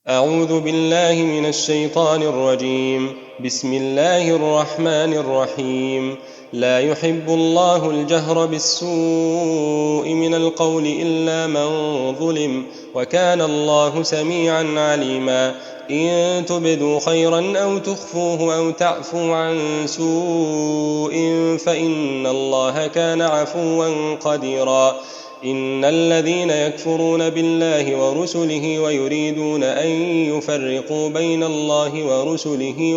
أعوذ بالله من الشيطان الرجيم. بسم الله الرحمن الرحيم. لا يحب الله الجهر بالسوء من القول إلا من ظلم، وكان الله سميعا عليما. إن تبدوا خيرا أو تخفوه أو تعفوا عن سوء فإن الله كان عفوا قديرا. إن الذين يكفرون بالله ورسله ويريدون أن يفرقوا بين الله ورسله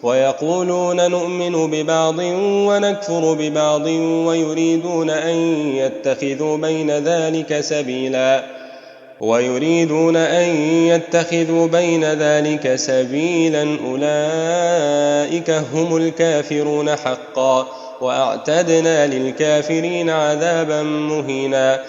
ويقولون نؤمن ببعض ونكفر ببعض ويريدون أن يتخذوا بين ذلك سبيلا أولئك هم الكافرون حقا، وأعتدنا للكافرين عذابا مهينا.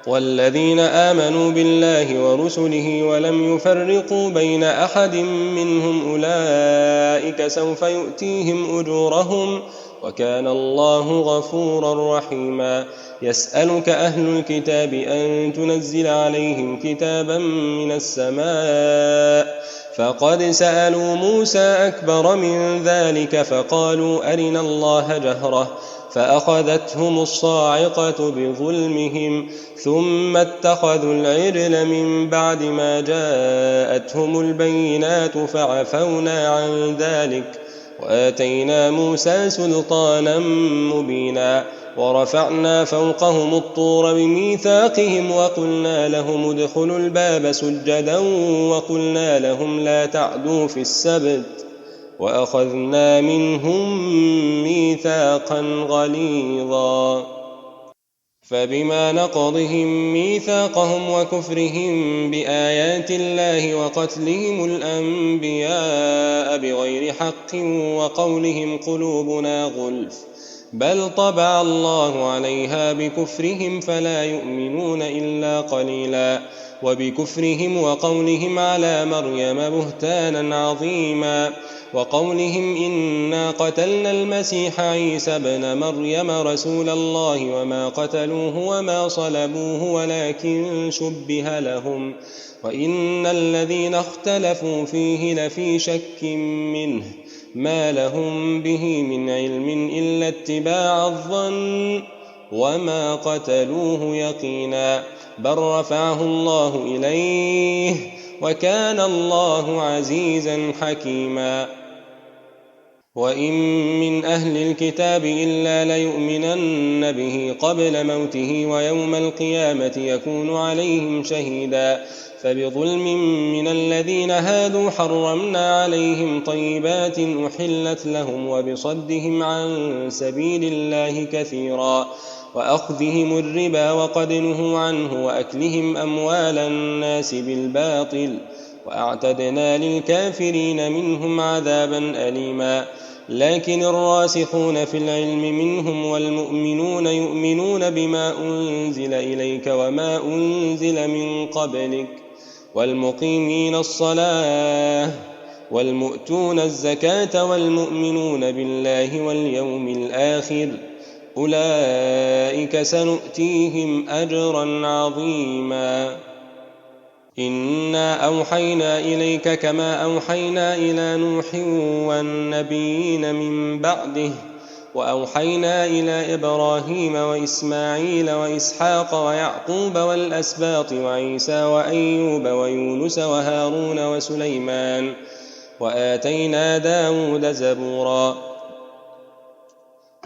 والذين آمنوا بالله ورسله ولم يفرقوا بين أحد منهم أولئك سوف يؤتيهم أجورهم، وكان الله غفورا رحيما. يسألك أهل الكتاب أن تنزل عليهم كتابا من السماء، فقد سألوا موسى أكبر من ذلك فقالوا أرنا الله جهرة، فأخذتهم الصاعقة بظلمهم، ثم اتخذوا العجل من بعد ما جاءتهم البينات فعفونا عن ذلك، وآتينا موسى سلطانا مبينا. ورفعنا فوقهم الطور بميثاقهم وقلنا لهم ادخلوا الباب سجدا وقلنا لهم لا تعدوا في السبت، وأخذنا منهم ميثاقا غليظا. فبما نقضهم ميثاقهم وكفرهم بآيات الله وقتلهم الأنبياء بغير حق وقولهم قلوبنا غلف، بل طبع الله عليها بكفرهم فلا يؤمنون إلا قليلا. وبكفرهم وقولهم على مريم بهتانا عظيما، وقولهم إنا قتلنا المسيح عيسى ابن مريم رسول الله وما قتلوه وما صلبوه ولكن شبه لهم، وإن الذين اختلفوا فيه لفي شك منه، ما لهم به من علم إلا اتباع الظن، وما قتلوه يقينا، بل رفعه الله إليه، وكان الله عزيزا حكيما. وإن من أهل الكتاب إلا ليؤمنن به قبل موته ويوم القيامة يكون عليهم شهيدا. فبظلم من الذين هادوا حرمنا عليهم طيبات أحلت لهم، وبصدهم عن سبيل الله كثيرا، وأخذهم الربا وقد نهوا عنه، وأكلهم أموال الناس بالباطل، وأعتدنا للكافرين منهم عذابا أليما. لكن الراسخون في العلم منهم والمؤمنون يؤمنون بما أنزل إليك وما أنزل من قبلك، والمقيمين الصلاة والمؤتون الزكاة والمؤمنون بالله واليوم الآخر، أولئك سنؤتيهم أجرا عظيما. إنا أوحينا إليك كما أوحينا إلى نوح والنبيين من بعده، وأوحينا إلى إبراهيم وإسماعيل وإسحاق ويعقوب والأسباط وعيسى وأيوب ويونس وهارون وسليمان، وآتينا داود زبورا.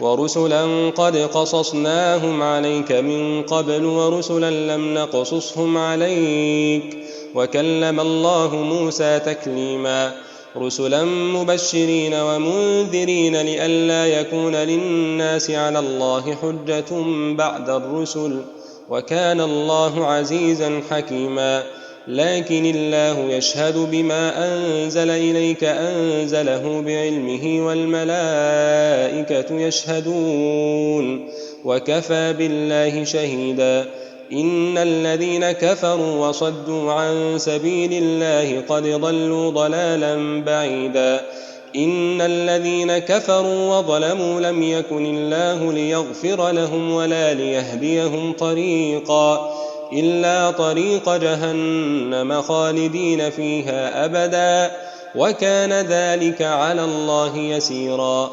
ورسلا قد قصصناهم عليك من قبل ورسلا لم نقصصهم عليك، وكلم الله موسى تكليما. رسلا مبشرين ومنذرين لئلا يكون للناس على الله حجة بعد الرسل، وكان الله عزيزا حكيما. لكن الله يشهد بما أنزل إليك أنزله بعلمه والملائكة يشهدون، وكفى بالله شهيدا. إن الذين كفروا وصدوا عن سبيل الله قد ضلوا ضلالا بعيدا. إن الذين كفروا وظلموا لم يكن الله ليغفر لهم ولا ليهديهم طريقا. إلا طريق جهنم خالدين فيها أبدا وكان ذلك على الله يسيرا.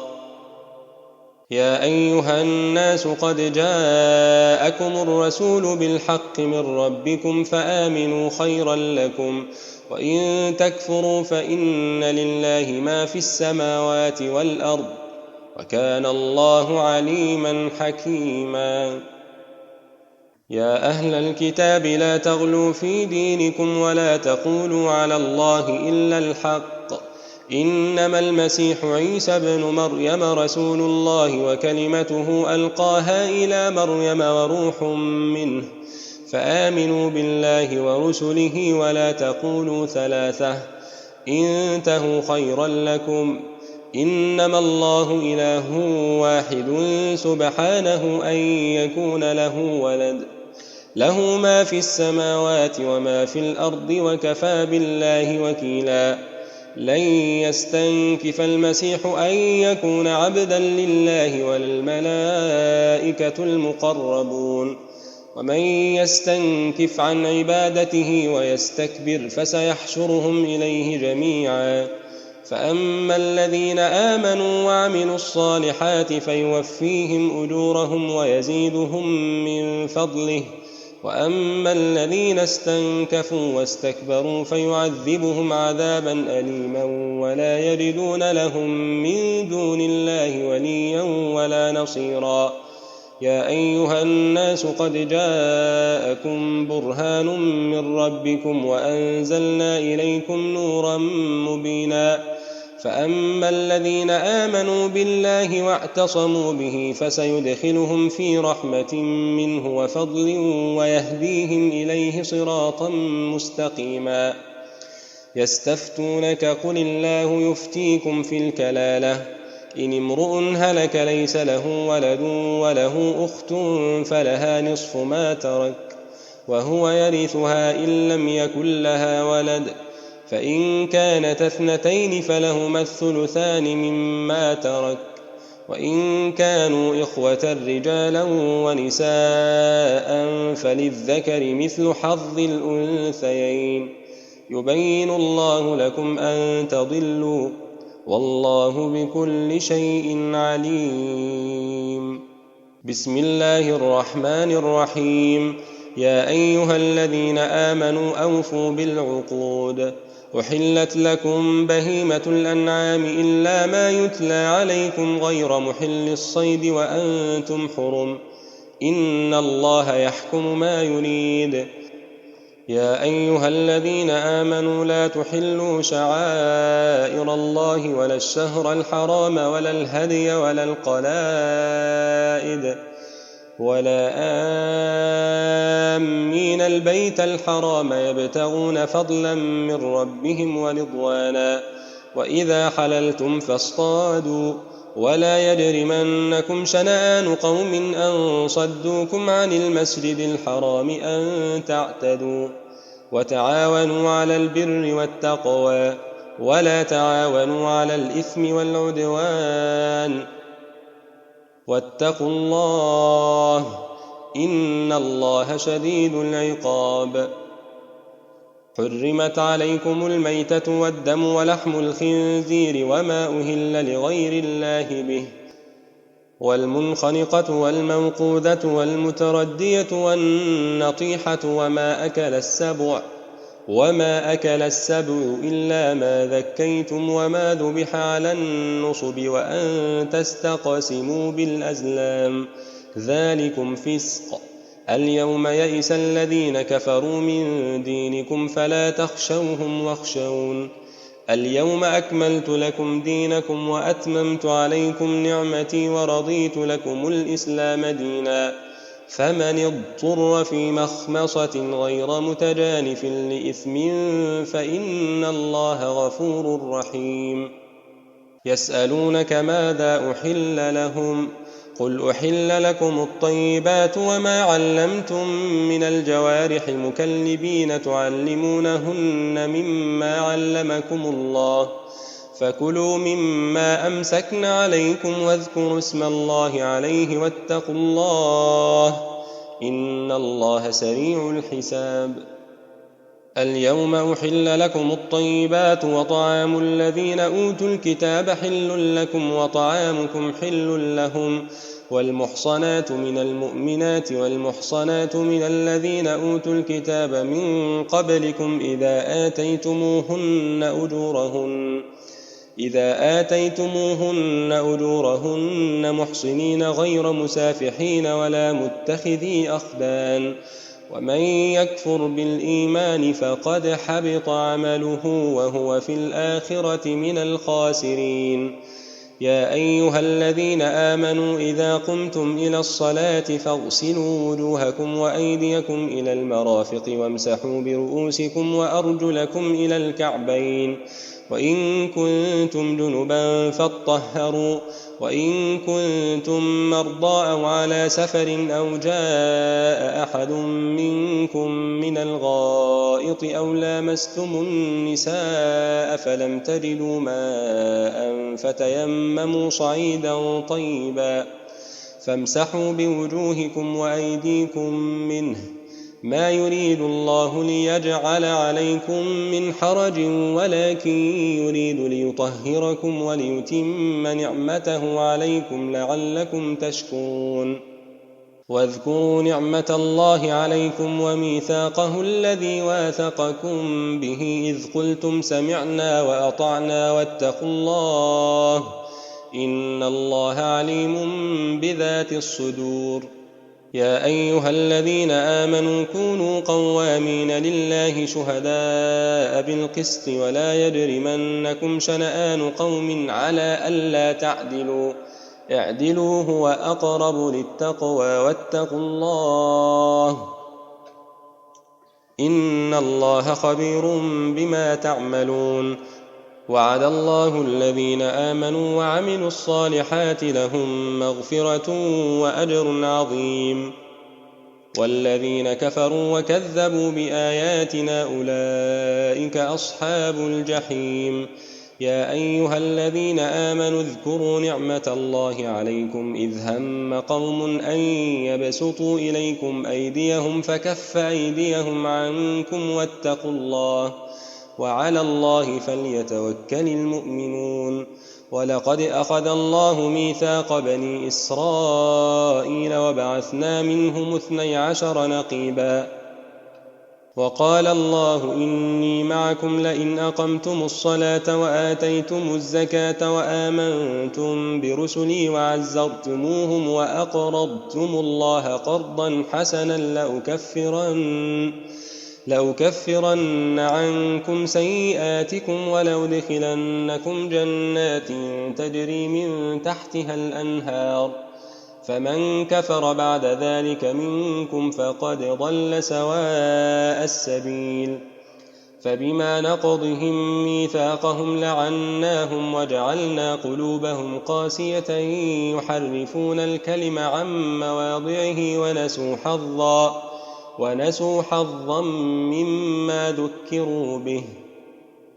يا أيها الناس قد جاءكم الرسول بالحق من ربكم فآمنوا خيرا لكم، وإن تكفروا فإن لله ما في السماوات والأرض وكان الله عليما حكيما. يا أهل الكتاب لا تغلوا في دينكم ولا تقولوا على الله إلا الحق، إنما المسيح عيسى بن مريم رسول الله وكلمته ألقاها إلى مريم وروح منه، فآمنوا بالله ورسله ولا تقولوا ثلاثة، انتهوا خيرا لكم، إنما الله إله واحد سبحانه أن يكون له ولد، له ما في السماوات وما في الأرض وكفى بالله وكيلا. لن يستنكف المسيح أن يكون عبدا لله وللملائكة المقربون، ومن يستنكف عن عبادته ويستكبر فسيحشرهم إليه جميعا. فأما الذين آمنوا وعملوا الصالحات فيوفيهم أجورهم ويزيدهم من فضله، وأما الذين استنكفوا واستكبروا فيعذبهم عذابا أليما ولا يجدون لهم من دون الله وليا ولا نصيرا. يا أيها الناس قد جاءكم برهان من ربكم وأنزلنا إليكم نورا مبينا. فأما الذين آمنوا بالله واعتصموا به فسيدخلهم في رحمة منه وفضل ويهديهم إليه صراطا مستقيما. يستفتونك قل الله يفتيكم في الكلالة، إن امرؤ هلك ليس له ولد وله أخت فلها نصف ما ترك وهو يرثها إن لم يكن لها ولد، فإن كانت اثنتين فلهما الثلثان مما ترك، وإن كانوا إخوة رجالا ونساء فللذكر مثل حظ الأنثيين. يبين الله لكم أن تضلوا والله بكل شيء عليم. بسم الله الرحمن الرحيم. يا أيها الذين آمنوا أوفوا بالعقود، أحلت لكم بهيمة الأنعام إلا ما يتلى عليكم غير محل الصيد وأنتم حرم، إن الله يحكم ما يريد. يا أيها الذين آمنوا لا تحلوا شعائر الله ولا الشهر الحرام ولا الهدي ولا القلائد ولا آمين البيت الحرام يبتغون فضلا من ربهم ورضوانا، وإذا حللتم فاصطادوا، ولا يجرمنكم شنآن قوم أن صدوكم عن المسجد الحرام أن تعتدوا، وتعاونوا على البر والتقوى ولا تعاونوا على الإثم والعدوان، واتقوا الله إن الله شديد العقاب. حرمت عليكم الميتة والدم ولحم الخنزير وما أهل لغير الله به، والمنخنقة والموقوذة والمتردية والنطيحة وما أكل السبع إلا ما ذكيتم وما ذبح على النصب وأن تستقسموا بالأزلام، ذلكم فسق. اليوم يئس الذين كفروا من دينكم فلا تخشوهم واخشون، اليوم أكملت لكم دينكم وأتممت عليكم نعمتي ورضيت لكم الإسلام دينا، فمن اضطر في مخمصة غير متجانف لإثم فإن الله غفور رحيم. يسألونك ماذا أحل لهم، قل أحل لكم الطيبات وما علمتم من الجوارح مكلبين تعلمونهن مما علمكم الله، فكلوا مما أمسكن عليكم واذكروا اسم الله عليه واتقوا الله إن الله سريع الحساب. اليوم أحل لكم الطيبات وطعام الذين أوتوا الكتاب حل لكم وطعامكم حل لهم والمحصنات من المؤمنات والمحصنات من الذين أوتوا الكتاب من قبلكم إذا آتيتموهن أجورهن محصنين غير مسافحين ولا متخذي أخدان ومن يكفر بالإيمان فقد حبط عمله وهو في الآخرة من الخاسرين. يا أيها الذين آمنوا إذا قمتم إلى الصلاة فاغسلوا وجوهكم وأيديكم إلى المرافق وامسحوا برؤوسكم وأرجلكم إلى الكعبين وإن كنتم جنبا فاطهروا وإن كنتم مرضى أو على سفر أو جاء أحد منكم من الغائط أو لامستم النساء فلم تجدوا ماء فتيمموا صعيدا طيبا فامسحوا بوجوهكم وأيديكم منه ما يريد الله ليجعل عليكم من حرج ولكن يريد ليطهركم وليتم نعمته عليكم لعلكم تشكرون. واذكروا نعمة الله عليكم وميثاقه الذي واثقكم به إذ قلتم سمعنا وأطعنا واتقوا الله إن الله عليم بذات الصدور. يا أيها الذين آمنوا كونوا قوامين لله شهداء بالقسط ولا يجرمنكم شنآن قوم على ألا تعدلوا اعدلوا هو أقرب للتقوى واتقوا الله إن الله خبير بما تعملون. وعد الله الذين آمنوا وعملوا الصالحات لهم مغفرة وأجر عظيم والذين كفروا وكذبوا بآياتنا أولئك أصحاب الجحيم. يا أيها الذين آمنوا اذكروا نعمة الله عليكم إذ هم قوم أن يبسطوا إليكم أيديهم فكف أيديهم عنكم واتقوا الله وعلى الله فليتوكل المؤمنون. ولقد أخذ الله ميثاق بني إسرائيل وبعثنا منهم 12 نقيبا وقال الله إني معكم لئن أقمتم الصلاة وآتيتم الزكاة وآمنتم برسلي وعزرتموهم وأقرضتم الله قرضا حسنا لأكفرن عنكم سيئاتكم ولأدخلنكم جنات تجري من تحتها الأنهار فمن كفر بعد ذلك منكم فقد ضل سواء السبيل. فبما نقضهم ميثاقهم لعناهم وجعلنا قلوبهم قاسية يحرفون الكلم عن مواضعه ونسوا حظا مما ذكروا به.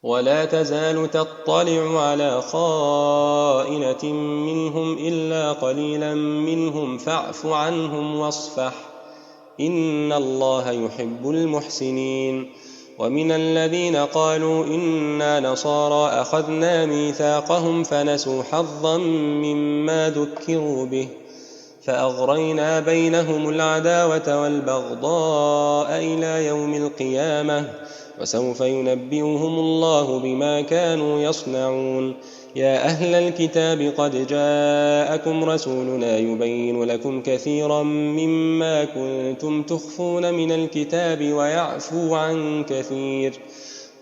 ولا تزال تطلع على خائنة منهم إلا قليلا منهم فاعف عنهم واصفح إن الله يحب المحسنين. ومن الذين قالوا إنا نصارى أخذنا ميثاقهم فنسوا حظا مما ذكروا به فأغرينا بينهم العداوة والبغضاء إلى يوم القيامة وسوف ينبئهم الله بما كانوا يصنعون. يا أهل الكتاب قد جاءكم رسولنا يبين لكم كثيرا مما كنتم تخفون من الكتاب ويعفو عن كثير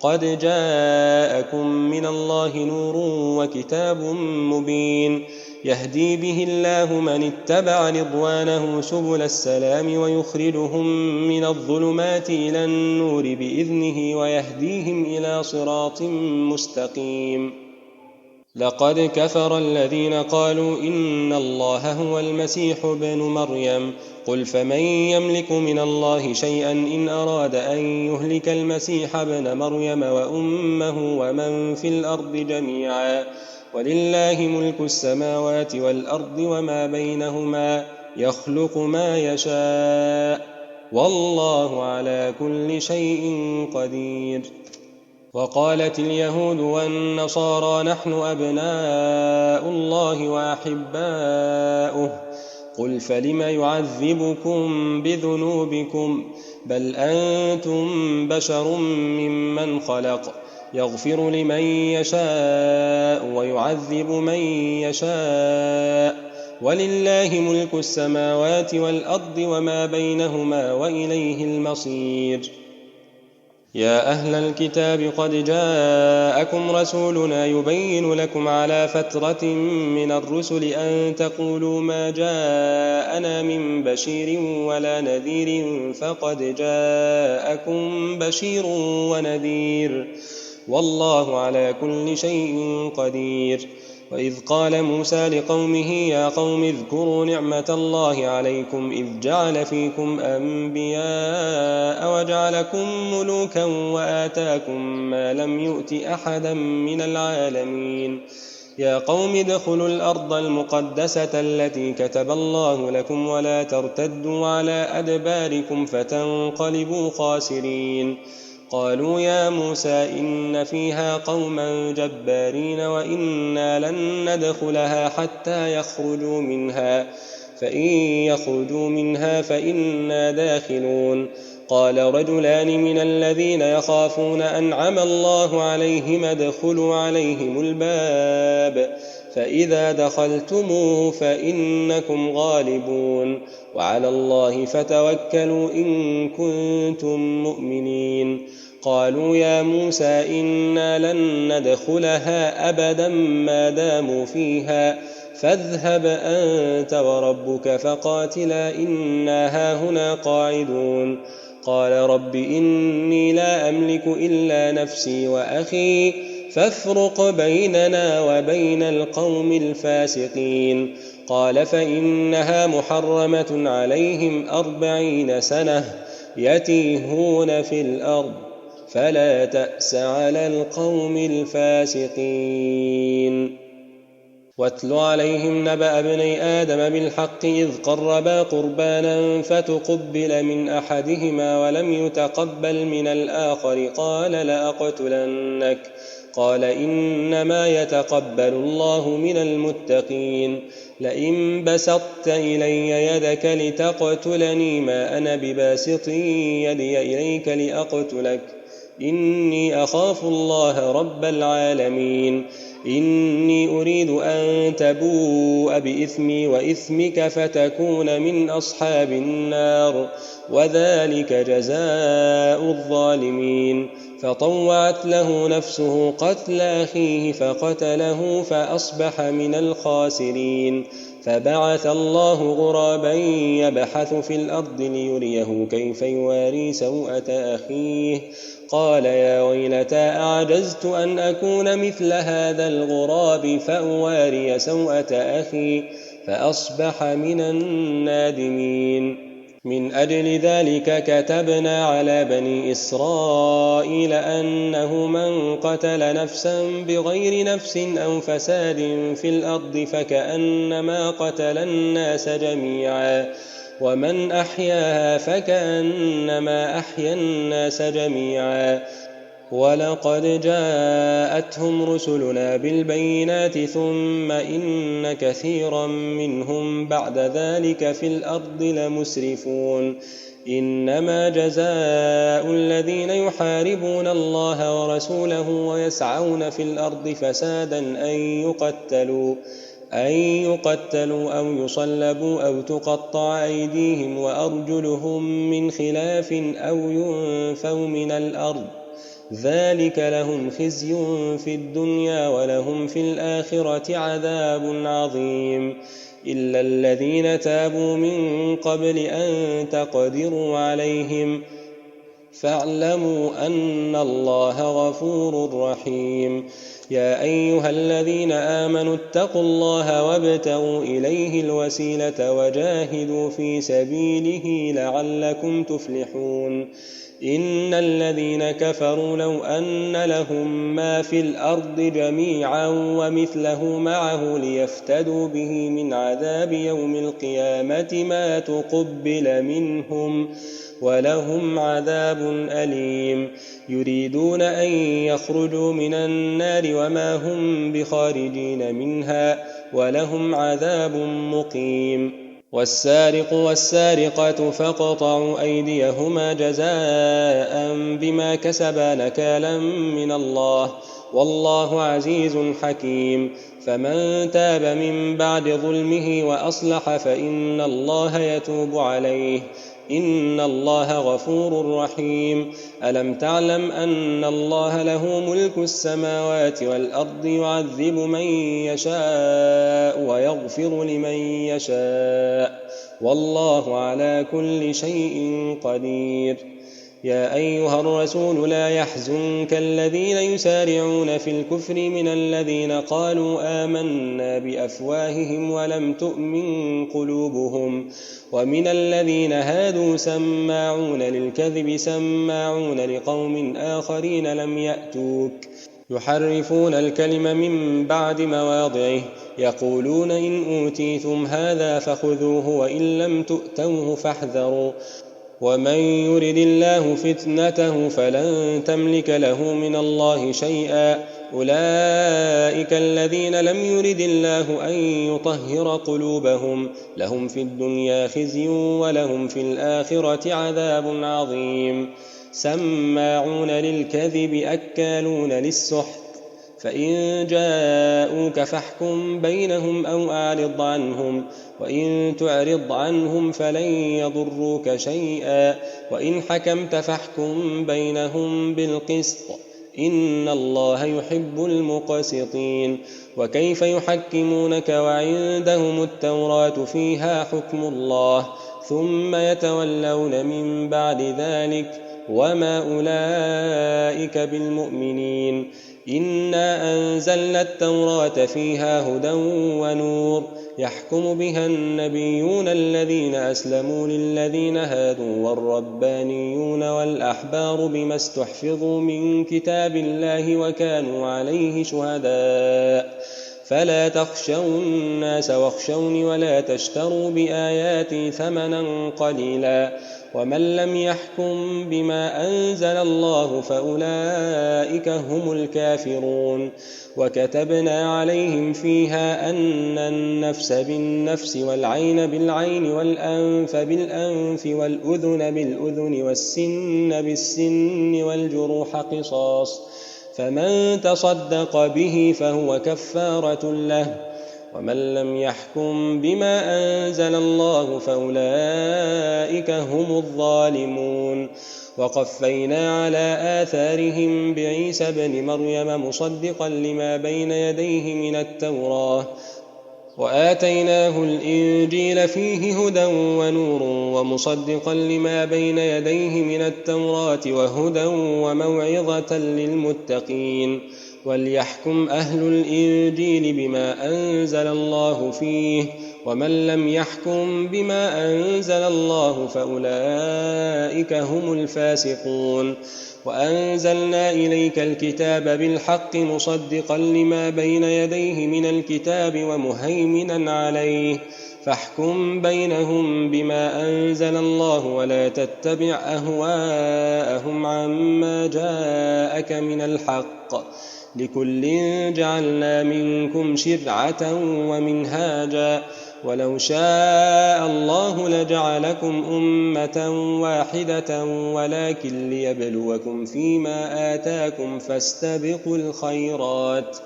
قد جاءكم من الله نور وكتاب مبين يهدي به الله من اتبع رضوانه سبل السلام ويخرجهم من الظلمات إلى النور بإذنه ويهديهم إلى صراط مستقيم. لقد كفر الذين قالوا إن الله هو المسيح ابن مريم قل فمن يملك من الله شيئا إن أراد أن يهلك المسيح ابن مريم وأمه ومن في الأرض جميعا ولله ملك السماوات والأرض وما بينهما يخلق ما يشاء والله على كل شيء قدير. وقالت اليهود والنصارى نحن أبناء الله وأحباؤه قل فلم يعذبكم بذنوبكم بل أنتم بشر ممن خلق يغفر لمن يشاء ويعذب من يشاء ولله ملك السماوات والأرض وما بينهما وإليه المصير. يا أهل الكتاب قد جاءكم رسولنا يبين لكم على فترة من الرسل أن تقولوا ما جاءنا من بشير ولا نذير فقد جاءكم بشير ونذير والله على كل شيء قدير. وإذ قال موسى لقومه يا قوم اذكروا نعمة الله عليكم إذ جعل فيكم أنبياء وجعلكم ملوكا وآتاكم ما لم يؤت أحدا من العالمين. يا قوم ادخلوا الأرض المقدسة التي كتب الله لكم ولا ترتدوا على أدباركم فتنقلبوا خاسرين. قالوا يا موسى إن فيها قوما جبارين وإنا لن ندخلها حتى يخرجوا منها فإن يخرجوا منها فإنا داخلون. قال رجلان من الذين يخافون أنعم الله عليهم ادخلوا عليهم الباب فإذا دخلتموه فإنكم غالبون وعلى الله فتوكلوا إن كنتم مؤمنين. قالوا يا موسى إنا لن ندخلها أبدا ما داموا فيها فاذهب أنت وربك فقاتلا إنا هاهنا قاعدون. قال رب إني لا أملك إلا نفسي وأخي فافرق بيننا وبين القوم الفاسقين. قال فإنها محرمة عليهم 40 سنة يتيهون في الأرض فلا تأس على القوم الفاسقين. واتل عليهم نبأ ابني آدم بالحق إذ قربا قربانا فتقبل من أحدهما ولم يتقبل من الآخر قال لأقتلنك قال إنما يتقبل الله من المتقين. لئن بسطت إلي يدك لتقتلني ما أنا بباسط يدي إليك لأقتلك إني أخاف الله رب العالمين. إني أريد أن تبوء بإثمي وإثمك فتكون من أصحاب النار وذلك جزاء الظالمين. فطوعت له نفسه قتل أخيه فقتله فأصبح من الخاسرين. فبعث الله غرابا يبحث في الأرض ليريه كيف يواري سوءة أخيه قال يا ويلتى أعجزت أن أكون مثل هذا الغراب فأواري سوءة أخي فأصبح من النادمين. من أجل ذلك كتبنا على بني إسرائيل أنه من قتل نفسا بغير نفس أو فساد في الأرض فكأنما قتل الناس جميعا ومن أحياها فكأنما أحيا الناس جميعا. ولقد جاءتهم رسلنا بالبينات ثم إن كثيرا منهم بعد ذلك في الأرض لمسرفون. إنما جزاء الذين يحاربون الله ورسوله ويسعون في الأرض فسادا أن يقتلوا أو يصلبوا أو تقطع أيديهم وأرجلهم من خلاف أو ينفوا من الأرض ذلك لهم خزي في الدنيا ولهم في الآخرة عذاب عظيم. إلا الذين تابوا من قبل أن تقدروا عليهم فاعلموا أن الله غفور رحيم. يا أيها الذين آمنوا اتقوا الله وابتغوا إليه الوسيلة وجاهدوا في سبيله لعلكم تفلحون. إن الذين كفروا لو أن لهم ما في الأرض جميعا ومثله معه ليفتدوا به من عذاب يوم القيامة ما تقبل منهم ولهم عذاب أليم. يريدون أن يخرجوا من النار وما هم بخارجين منها ولهم عذاب مقيم. والسارق والسارقة فاقطعوا أيديهما جزاء بما كسبا نكالا من الله والله عزيز حكيم. فمن تاب من بعد ظلمه وأصلح فإن الله يتوب عليه إن الله غفور رحيم. ألم تعلم أن الله له ملك السماوات والأرض يعذب من يشاء ويغفر لمن يشاء والله على كل شيء قدير. يا أيها الرسول لا يحزنك الذين يسارعون في الكفر من الذين قالوا آمنا بأفواههم ولم تؤمن قلوبهم ومن الذين هادوا سماعون للكذب سماعون لقوم آخرين لم يأتوك يحرفون الكلم من بعد مواضعه يقولون إن أوتيتم هذا فخذوه وإن لم تؤتوه فاحذروا ومن يرد الله فتنته فلن تملك له من الله شيئا أولئك الذين لم يرد الله أن يطهر قلوبهم لهم في الدنيا خزي ولهم في الآخرة عذاب عظيم. سماعون للكذب أكالون للسحت فإن جاءوك فاحكم بينهم أو أعرض عنهم وإن تعرض عنهم فلن يضروك شيئا وإن حكمت فاحكم بينهم بالقسط إن الله يحب المقسطين. وكيف يحكمونك وعندهم التوراة فيها حكم الله ثم يتولون من بعد ذلك وما أولئك بالمؤمنين. إنا أنزلنا التوراة فيها هدى ونور يحكم بها النبيون الذين أسلموا للذين هادوا والربانيون والأحبار بما استحفظوا من كتاب الله وكانوا عليه شهداء فلا تخشوا الناس واخشوني ولا تشتروا بآياتي ثمنا قليلا ومن لم يحكم بما أنزل الله فأولئك هم الكافرون. وكتبنا عليهم فيها أن النفس بالنفس والعين بالعين والأنف بالأنف والأذن بالأذن والسن بالسن والجروح قصاص فمن تصدق به فهو كفارة له ومن لم يحكم بما أنزل الله فأولئك هم الظالمون. وقفينا على آثارهم بعيسى ابن مريم مصدقا لما بين يديه من التوراة وآتيناه الإنجيل فيه هدى ونور ومصدقا لما بين يديه من التوراة وهدى وموعظة للمتقين. وليحكم أهل الإنجيل بما أنزل الله فيه ومن لم يحكم بما أنزل الله فأولئك هم الفاسقون. وأنزلنا إليك الكتاب بالحق مصدقا لما بين يديه من الكتاب ومهيمنا عليه فاحكم بينهم بما أنزل الله ولا تتبع أهواءهم عما جاءك من الحق لكل جعلنا منكم شرعة ومنهاجا ولو شاء الله لجعلكم أمة واحدة ولكن ليبلوكم فيما آتاكم فاستبقوا الخيرات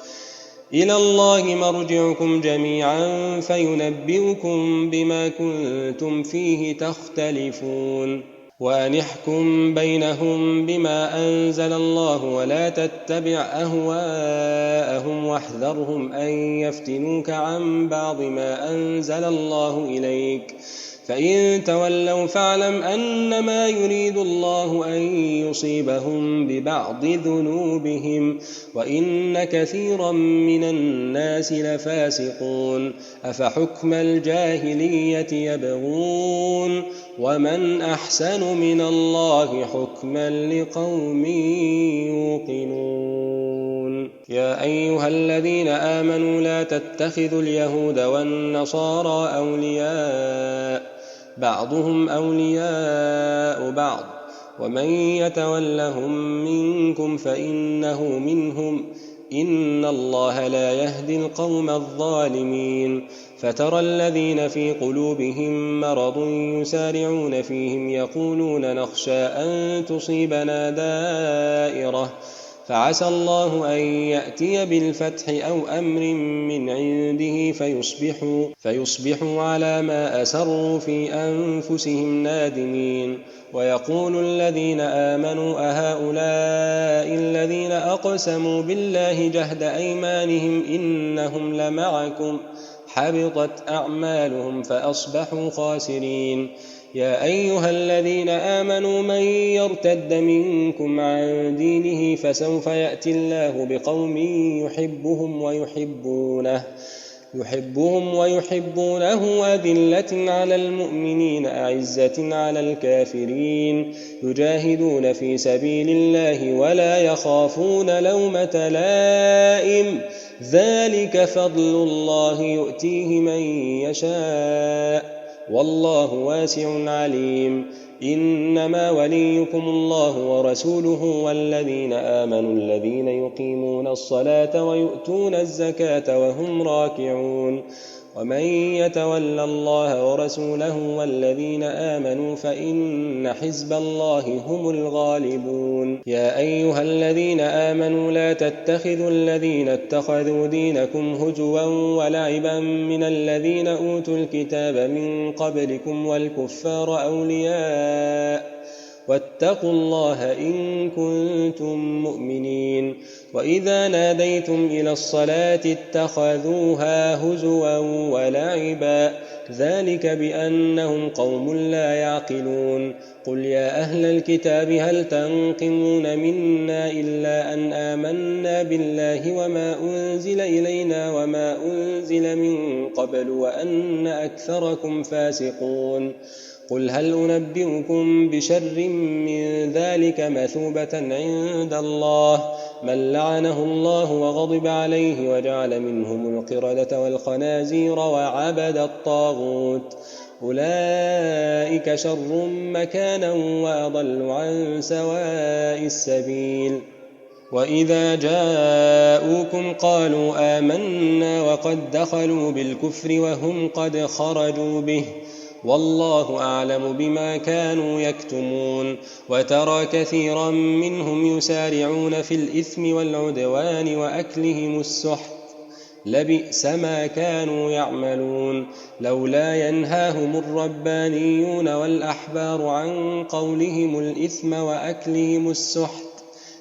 إلى الله مرجعكم جميعا فينبئكم بما كنتم فيه تختلفون. وأن احكم بينهم بما أنزل الله ولا تتبع أهواءهم واحذرهم أن يفتنوك عن بعض ما أنزل الله إليك فإن تولوا فاعلم أنما يريد الله أن يصيبهم ببعض ذنوبهم وإن كثيرا من الناس لفاسقون. أفحكم الجاهلية يبغون ومن أحسن من الله حكما لقوم يوقنون. يا أيها الذين آمنوا لا تتخذوا اليهود والنصارى أولياء بعضهم أولياء بعض ومن يتولهم منكم فإنه منهم إن الله لا يهدي القوم الظالمين. فترى الذين في قلوبهم مرض يسارعون فيهم يقولون نخشى أن تصيبنا دائرة فعسى الله أن يأتي بالفتح أو أمر من عنده فيصبحوا على ما أسروا في أنفسهم نادمين. ويقول الذين آمنوا أهؤلاء الذين أقسموا بالله جهد أيمانهم إنهم لمعكم حبطت أعمالهم فأصبحوا خاسرين. يا أيها الذين آمنوا من يرتد منكم عن دينه فسوف يأتي الله بقوم يحبهم ويحبونه أذلة على المؤمنين أعزة على الكافرين يجاهدون في سبيل الله ولا يخافون لومة لائم ذلك فضل الله يؤتيه من يشاء والله واسع عليم. إنما وليكم الله ورسوله والذين آمنوا الذين يقيمون الصلاة ويؤتون الزكاة وهم راكعون. ومن يتول الله ورسوله والذين آمنوا فإن حزب الله هم الغالبون. يا أيها الذين آمنوا لا تتخذوا الذين اتخذوا دينكم هزوا ولعبا من الذين أوتوا الكتاب من قبلكم والكفار أولياء واتقوا الله إن كنتم مؤمنين. وإذا ناديتم إلى الصلاة اتخذوها هزوا ولعبا ذلك بأنهم قوم لا يعقلون. قل يا أهل الكتاب هل تنقمون منا إلا أن آمنا بالله وما أنزل إلينا وما أنزل من قبل وأن أكثركم فاسقون. قل هل أنبئكم بشر من ذلك مثوبة عند الله من لعنه الله وغضب عليه وجعل منهم القردة والخنازير وعبد الطاغوت أولئك شر مكانا وأضل عن سواء السبيل. وإذا جاءوكم قالوا آمنا وقد دخلوا بالكفر وهم قد خرجوا به والله أعلم بما كانوا يكتمون. وترى كثيرا منهم يسارعون في الإثم والعدوان وأكلهم السحت لبئس ما كانوا يعملون. لولا ينهاهم الربانيون والأحبار عن قولهم الإثم وأكلهم السحت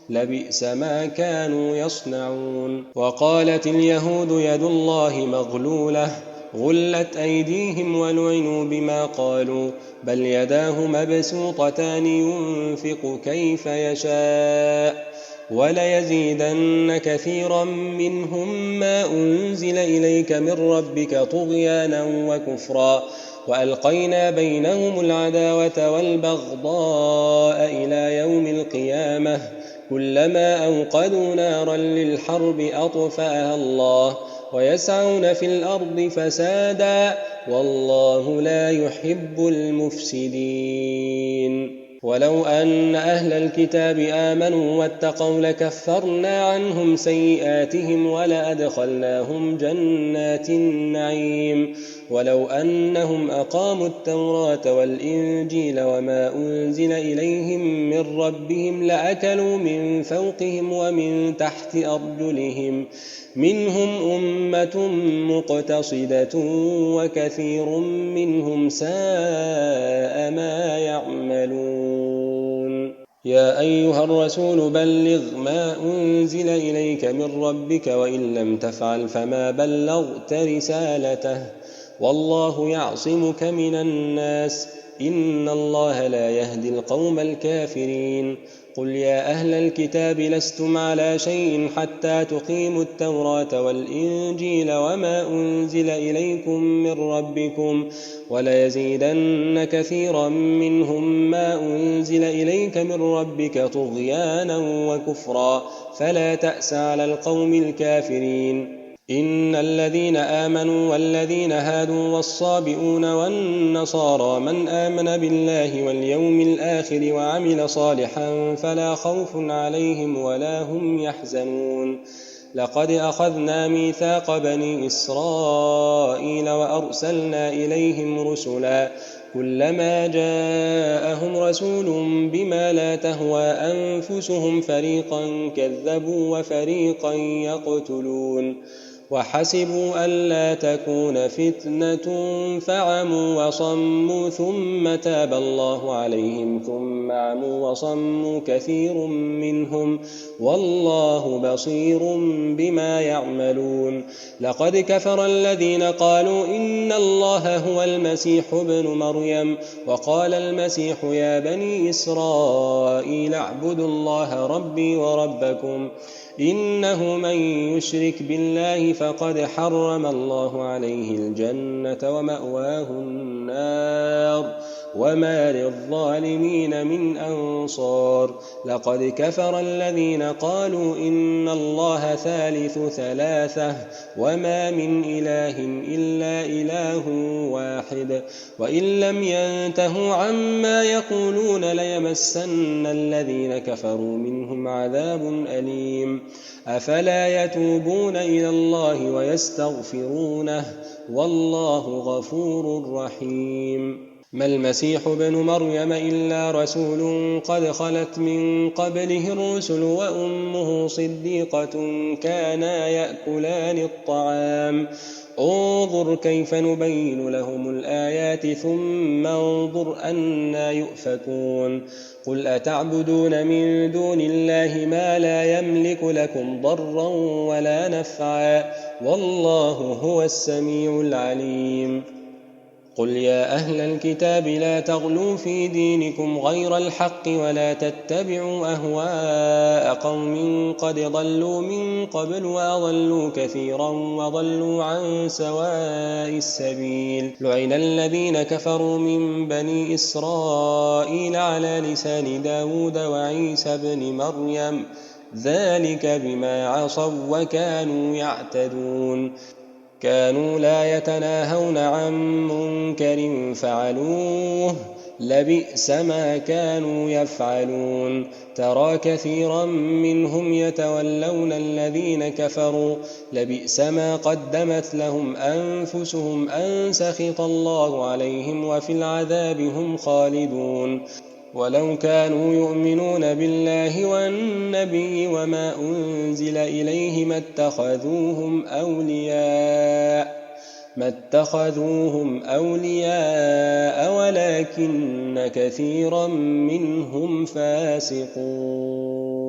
لبئس ما كانوا يصنعون. وقالت اليهود يد الله مغلولة غلت أيديهم ولعنوا بما قالوا بل يداه مبسوطتان ينفق كيف يشاء وليزيدن كثيرا منهم ما أنزل إليك من ربك طغيانا وكفرا وألقينا بينهم العداوة والبغضاء إلى يوم القيامة كلما أوقدوا نارا للحرب أطفأها الله ويسعون في الأرض فسادا والله لا يحب المفسدين. ولو أن أهل الكتاب آمنوا واتقوا لكفرنا عنهم سيئاتهم ولأدخلناهم جنات النعيم. ولو أنهم أقاموا التوراة والإنجيل وما أنزل إليهم من ربهم لأكلوا من فوقهم ومن تحت أرجلهم منهم أمة مقتصدة وكثير منهم ساء ما يعملون. يا أيها الرسول بلغ ما أنزل إليك من ربك وإن لم تفعل فما بلغت رسالته والله يعصمك من الناس إن الله لا يهدي القوم الكافرين قل يا أهل الكتاب لستم على شيء حتى تقيموا التوراة والإنجيل وما أنزل إليكم من ربكم وليزيدن كثيرا منهم ما أنزل إليك من ربك طغيانا وكفرا فلا تأس على القوم الكافرين إن الذين آمنوا والذين هادوا والصابئون والنصارى من آمن بالله واليوم الآخر وعمل صالحا فلا خوف عليهم ولا هم يحزنون لقد أخذنا ميثاق بني إسرائيل وأرسلنا إليهم رسلا كلما جاءهم رسول بما لا تهوى أنفسهم فريقا كذبوا وفريقا يقتلون وحسبوا ألا تكون فتنة فعموا وصموا ثم تاب الله عليهم ثم عموا وصموا كثير منهم والله بصير بما يعملون لقد كفر الذين قالوا إن الله هو المسيح ابن مريم وقال المسيح يا بني إسرائيل اعبدوا الله ربي وربكم إنه من يشرك بالله فقد حرم الله عليه الجنة ومأواه النار وما للظالمين من أنصار لقد كفر الذين قالوا إن الله ثالث ثلاثة وما من إله إلا إله واحد وإن لم ينتهوا عما يقولون ليمسن الذين كفروا منهم عذاب أليم أفلا يتوبون إلى الله ويستغفرونه والله غفور رحيم ما المسيح ابن مريم إلا رسول قد خلت من قبله الرسل وأمه صديقة كانا يأكلان الطعام انظر كيف نبين لهم الآيات ثم انظر أنى يؤفكون قل أتعبدون من دون الله ما لا يملك لكم ضرا ولا نفعا والله هو السميع العليم قل يا أهل الكتاب لا تغلوا في دينكم غير الحق ولا تتبعوا أهواء قوم قد ضلوا من قبل وأضلوا كثيرا وضلوا عن سواء السبيل لعن الذين كفروا من بني إسرائيل على لسان داود وعيسى بن مريم ذلك بما عصوا وكانوا يعتدون كانوا لا يتناهون عن منكر فعلوه لبئس ما كانوا يفعلون ترى كثيرا منهم يتولون الذين كفروا لبئس ما قدمت لهم أنفسهم أن سخط الله عليهم وفي العذاب هم خالدون ولو كانوا يؤمنون بالله والنبي وما أنزل إليه ما اتخذوهم أولياء ولكن كثيرا منهم فاسقون